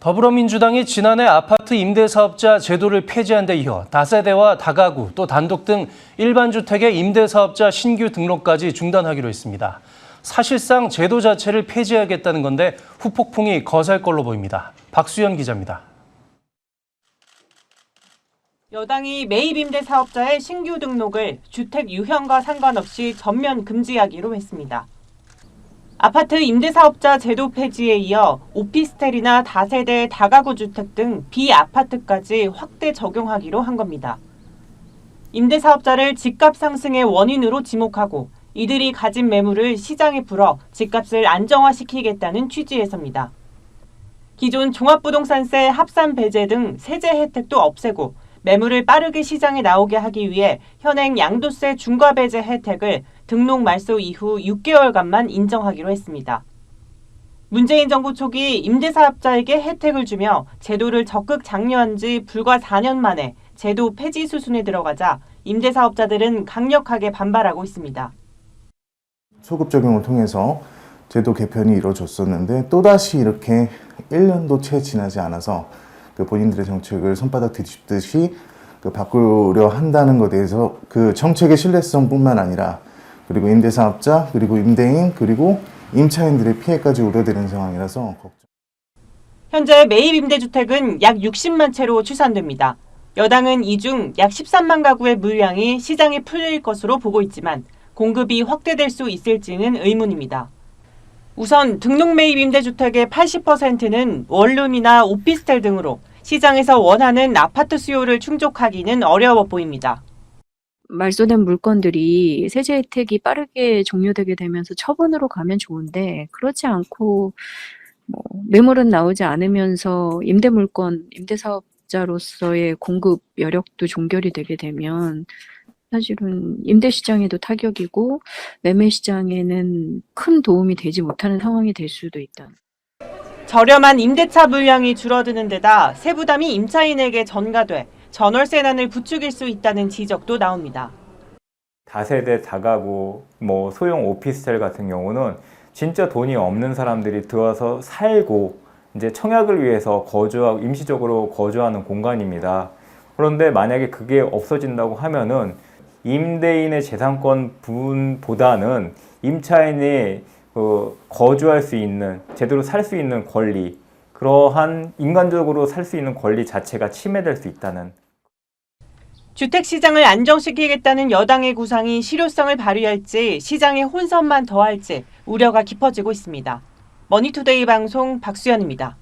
더불어민주당이 지난해 아파트 임대사업자 제도를 폐지한 데 이어 다세대와 다가구 또 단독 등 일반 주택의 임대사업자 신규 등록까지 중단하기로 했습니다. 사실상 제도 자체를 폐지하겠다는 건데 후폭풍이 거셀 걸로 보입니다. 박수연 기자입니다. 여당이 매입 임대사업자의 신규 등록을 주택 유형과 상관없이 전면 금지하기로 했습니다. 아파트 임대사업자 제도 폐지에 이어 오피스텔이나 다세대 다가구 주택 등 비아파트까지 확대 적용하기로 한 겁니다. 임대사업자를 집값 상승의 원인으로 지목하고 이들이 가진 매물을 시장에 풀어 집값을 안정화시키겠다는 취지에서입니다. 기존 종합부동산세 합산 배제 등 세제 혜택도 없애고 매물을 빠르게 시장에 나오게 하기 위해 현행 양도세 중과 배제 혜택을 등록 말소 이후 6개월간만 인정하기로 했습니다. 문재인 정부 초기 임대사업자에게 혜택을 주며 제도를 적극 장려한 지 불과 4년 만에 제도 폐지 수순에 들어가자 임대사업자들은 강력하게 반발하고 있습니다. 소급 적용을 통해서 제도 개편이 이루어졌었는데 또다시 이렇게 1년도 채 지나지 않아서 본인들의 정책을 손바닥 뒤집듯이 바꾸려 한다는 것에 대해서 그 정책의 신뢰성뿐만 아니라 그리고 임대사업자, 그리고 임대인, 그리고 임차인들의 피해까지 우려되는 상황이라서 걱정. 현재 매입 임대주택은 약 60만 채로 추산됩니다. 여당은 이 중 약 13만 가구의 물량이 시장에 풀릴 것으로 보고 있지만 공급이 확대될 수 있을지는 의문입니다. 우선 등록 매입 임대주택의 80%는 원룸이나 오피스텔 등으로 시장에서 원하는 아파트 수요를 충족하기는 어려워 보입니다. 말소된 물건들이 세제 혜택이 빠르게 종료되게 되면서 처분으로 가면 좋은데 그렇지 않고 매물은 나오지 않으면서 임대물건, 임대사업자로서의 공급 여력도 종결이 되게 되면 사실은 임대시장에도 타격이고 매매시장에는 큰 도움이 되지 못하는 상황이 될 수도 있다. 저렴한 임대차 물량이 줄어드는 데다 세부담이 임차인에게 전가돼 전월세난을 부추길 수 있다는 지적도 나옵니다. 다세대 다가구, 소형 오피스텔 같은 경우는 진짜 돈이 없는 사람들이 들어와서 살고 이제 청약을 위해서 임시적으로 거주하는 공간입니다. 그런데 만약에 그게 없어진다고 하면은 임대인의 재산권 부분보다는 임차인이 거주할 수 있는, 제대로 살 수 있는 권리, 그러한 인간적으로 살 수 있는 권리 자체가 침해될 수 있다는. 주택시장을 안정시키겠다는 여당의 구상이 실효성을 발휘할지 시장의 혼선만 더할지 우려가 깊어지고 있습니다. 머니투데이 방송 박수연입니다.